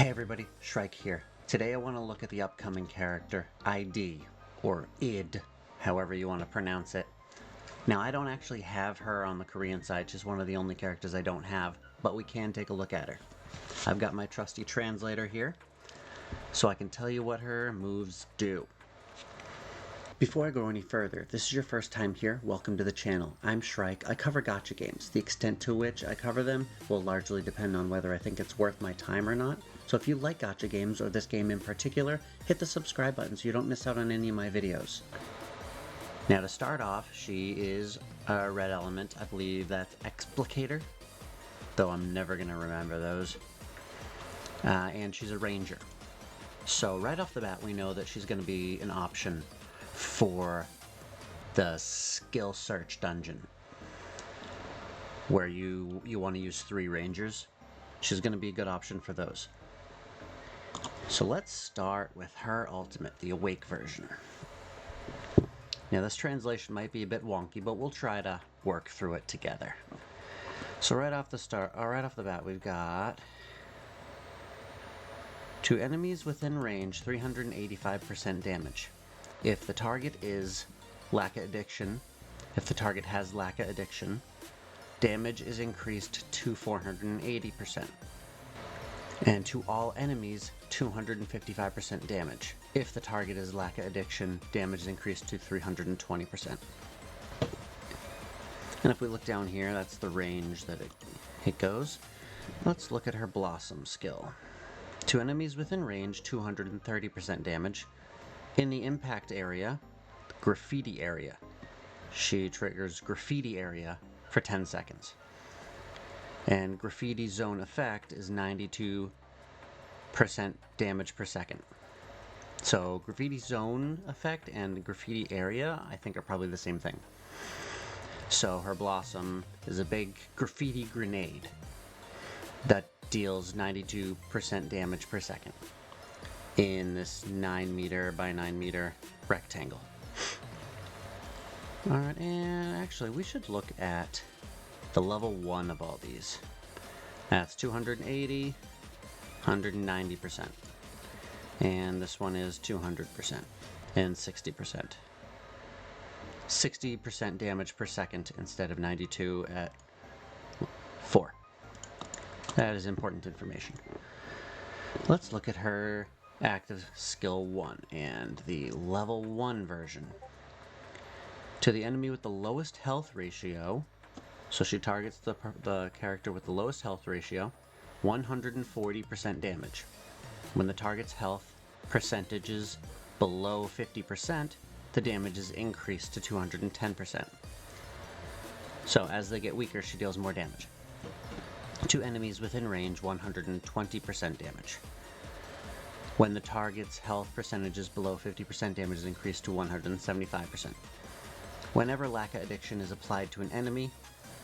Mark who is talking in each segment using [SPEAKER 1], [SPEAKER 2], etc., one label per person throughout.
[SPEAKER 1] Hey everybody, Shrike here. Today I want to look at the upcoming character, ID, or ID, however you want to pronounce it. Now I don't actually have her on the Korean side, she's one of the only characters I don't have, but we can take a look at her. I've got my trusty translator here, so I can tell you what her moves do. Before I go any further, if this is your first time here, welcome to the channel. I'm Shrike. I cover gacha games. The extent to which I cover them will largely depend on whether I think it's worth my time or not. So if you like gacha games, or this game in particular, hit the subscribe button so you don't miss out on any of my videos. Now to start off, she is a red element. I believe that's Explicator, though I'm never going to remember those. And she's a ranger. So right off the bat we know that she's going to be an option for the skill search dungeon, where you want to use 3 rangers. She's going to be a good option for those. So let's start with her ultimate, the awake version. Now this translation might be a bit wonky, but we'll try to work through it together. So right off the bat we've got to enemies within range 385% damage. If the target is Lacquer Addiction, if the target has Lacquer Addiction, damage is increased to 480%. And to all enemies, 255% damage. If the target is Lacquer Addiction, damage is increased to 320%. And if we look down here, that's the range that it goes. Let's look at her Blossom skill. To enemies within range, 230% damage. In the impact area, Graffiti area, she triggers Graffiti area for 10 seconds. And Graffiti zone effect is 92% damage per second. So Graffiti zone effect and Graffiti area, I think, are probably the same thing. So her Blossom is a big graffiti grenade that deals 92% damage per second in this 9 meter by 9 meter rectangle. Alright, and actually we should look at the level 1 of all these. That's 280, 190%. And this one is 200% and 60%. 60% damage per second instead of 92 at 4. That is important information. Let's look at her active skill 1 and the level 1 version. To the enemy with the lowest health ratio, so she targets the character with the lowest health ratio, 140% damage. When the target's health percentage is below 50%, the damage is increased to 210%. So as they get weaker, she deals more damage. To enemies within range, 120% damage. When the target's health percentage is below 50%, damage is increased to 175%. Whenever Lacquer Addiction is applied to an enemy,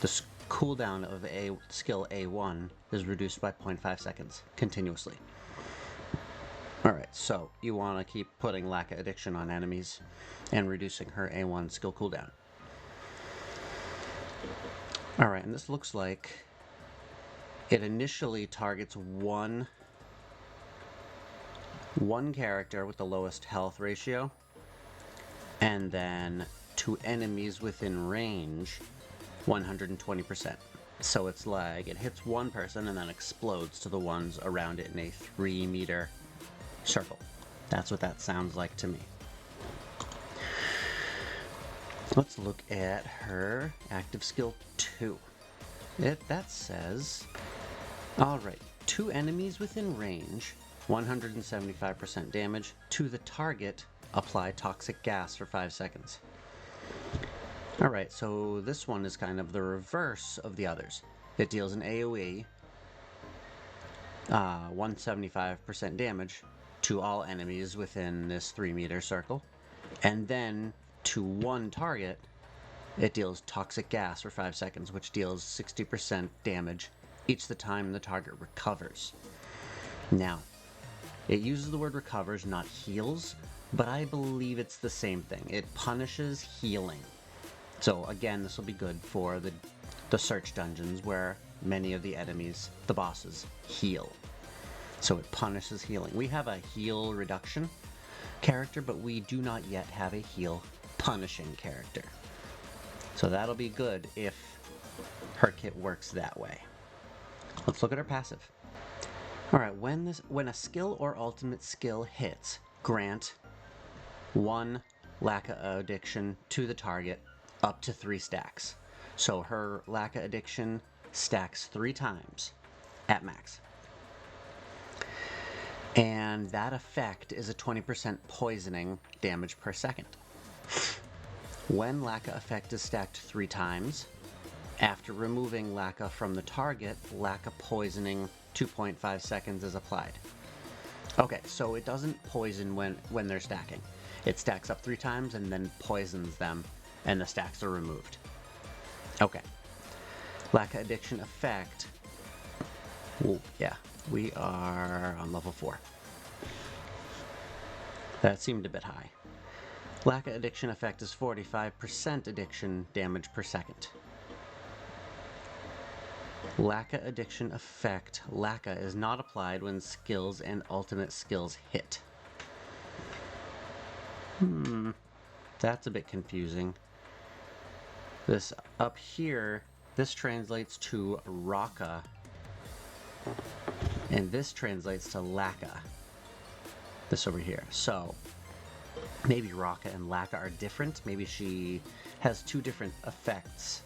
[SPEAKER 1] the cooldown of skill A1 is reduced by 0.5 seconds, continuously. Alright, so you want to keep putting Lacquer Addiction on enemies and reducing her A1 skill cooldown. Alright, and this looks like it initially targets one character with the lowest health ratio, and then to enemies within range, 120%. So it's like it hits one person and then explodes to the ones around it in a 3 meter circle. That's what that sounds like to me. Let's look at her active skill 2. That says, alright, 2 enemies within range, 175% damage. To the target, apply toxic gas for 5 seconds. Alright, so this one is kind of the reverse of the others. It deals an AoE, 175% damage to all enemies within this 3 meter circle. And then to one target, it deals toxic gas for 5 seconds, which deals 60% damage each the time the target recovers. Now, it uses the word recovers, not heals, but I believe it's the same thing. It punishes healing. So again, this will be good for the search dungeons where many of the enemies, the bosses, heal. So it punishes healing. We have a heal reduction character, but we do not yet have a heal punishing character. So that'll be good if her kit works that way. Let's look at her passive. Alright, when a skill or ultimate skill hits, grant 1 Lacca addiction to the target up to 3 stacks. So her Lacca addiction stacks 3 times at max. And that effect is a 20% poisoning damage per second. When Lacca effect is stacked 3 times, after removing Lacca from the target, Lacca poisoning 2.5 seconds is applied. Okay, so it doesn't poison when they're stacking. It stacks up 3 times and then poisons them, and the stacks are removed. Okay. Lacca addiction effect. Ooh, yeah, we are on level 4. That seemed a bit high. Lacca addiction effect is 45% addiction damage per second. Lacca addiction effect. Lacca is not applied when skills and ultimate skills hit. That's a bit confusing. This up here, this translates to Raka, and this translates to Lacca. This over here. So maybe Raka and Lacca are different. Maybe she has 2 different effects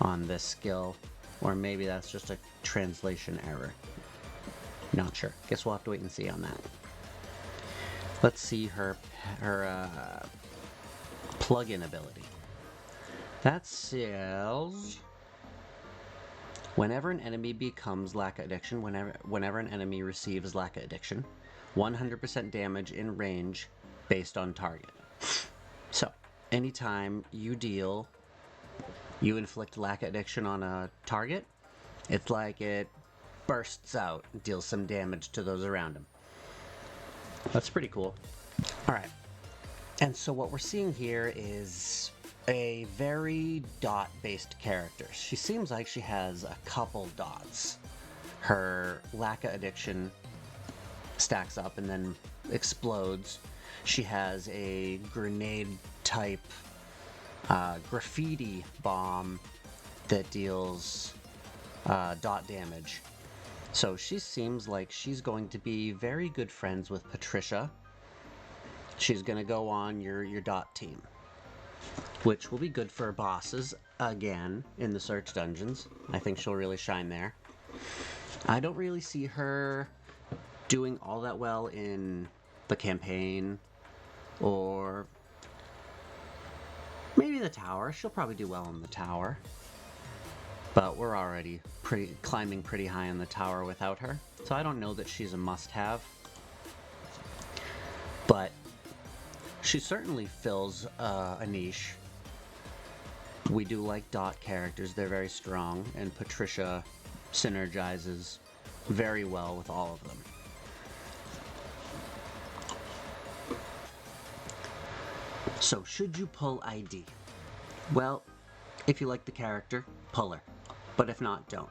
[SPEAKER 1] on this skill, or maybe that's just a translation error. Not sure. Guess we'll have to wait and see on that. Let's see her plug-in ability. That says whenever an enemy becomes Lacca addiction, whenever an enemy receives Lacca addiction, 100% damage in range based on target. So anytime you inflict Lacca addiction on a target, it's like it bursts out and deals some damage to those around him. That's pretty cool. Alright, and so what we're seeing here is a very dot-based character. She seems like she has a couple dots. Her Lacca addiction stacks up and then explodes. She has a grenade-type graffiti bomb that deals dot damage. So she seems like she's going to be very good friends with Patricia. She's going to go on your dot team, which will be good for bosses again in the search dungeons. I think she'll really shine there. I don't really see her doing all that well in the campaign, or maybe the tower. She'll probably do well in the tower, but we're already climbing pretty high in the tower without her, so I don't know that she's a must-have. But she certainly fills a niche. We do like dot characters. They're very strong, and Patricia synergizes very well with all of them. So, should you pull ID? Well, if you like the character, pull her. But if not, don't.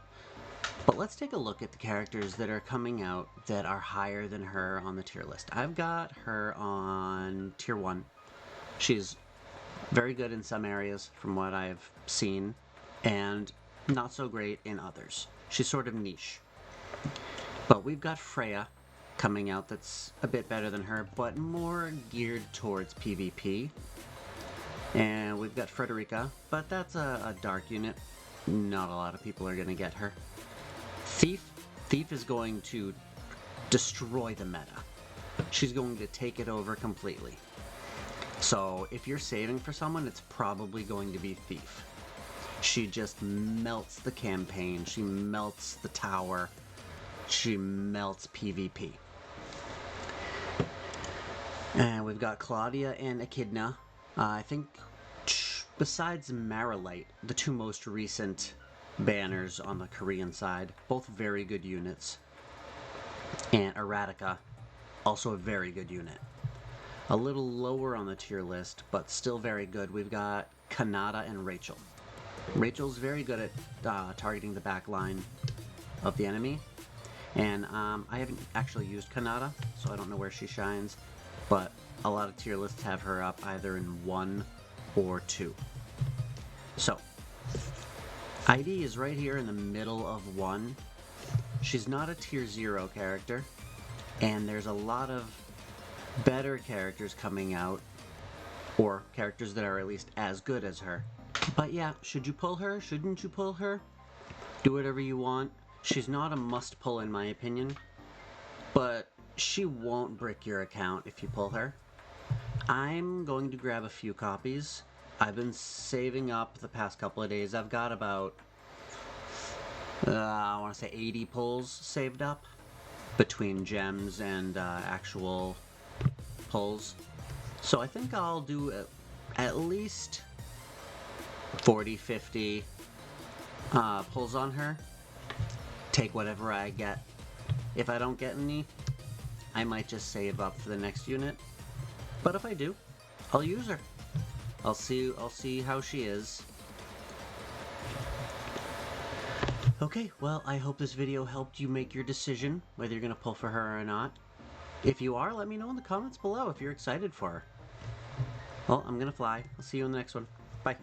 [SPEAKER 1] But let's take a look at the characters that are coming out that are higher than her on the tier list. I've got her on tier 1. She's very good in some areas from what I've seen, and not so great in others. She's sort of niche. But we've got Freya coming out that's a bit better than her, but more geared towards PvP. And we've got Frederica, but that's a dark unit. Not a lot of people are going to get her. Thief is going to destroy the meta. She's going to take it over completely. So if you're saving for someone, it's probably going to be Thief. She just melts the campaign. She melts the tower. She melts PvP. And we've got Claudia and Echidna. I think besides Marilite, the 2 most recent banners on the Korean side, both very good units. And Eradicate, also a very good unit. A little lower on the tier list, but still very good. We've got Kanata and Rachel. Rachel's very good at targeting the back line of the enemy, And I haven't actually used Kanata, so I don't know where she shines, but a lot of tier lists have her up either in 1 or 2. So, ID is right here in the middle of 1. She's not a tier 0 character, and there's a lot of better characters coming out, or characters that are at least as good as her. But yeah, should you pull her? Shouldn't you pull her? Do whatever you want. She's not a must pull in my opinion, but she won't brick your account if you pull her. I'm going to grab a few copies. I've been saving up the past couple of days. I've got about, I want to say 80 pulls saved up between gems and actual pulls. So I think I'll do at least 40, 50 pulls on her. Take whatever I get. If I don't get any, I might just save up for the next unit. But if I do, I'll use her. I'll see how she is. Okay, well, I hope this video helped you make your decision whether you're gonna pull for her or not. If you are, let me know in the comments below if you're excited for her. Well, I'm gonna fly. I'll see you in the next one. Bye.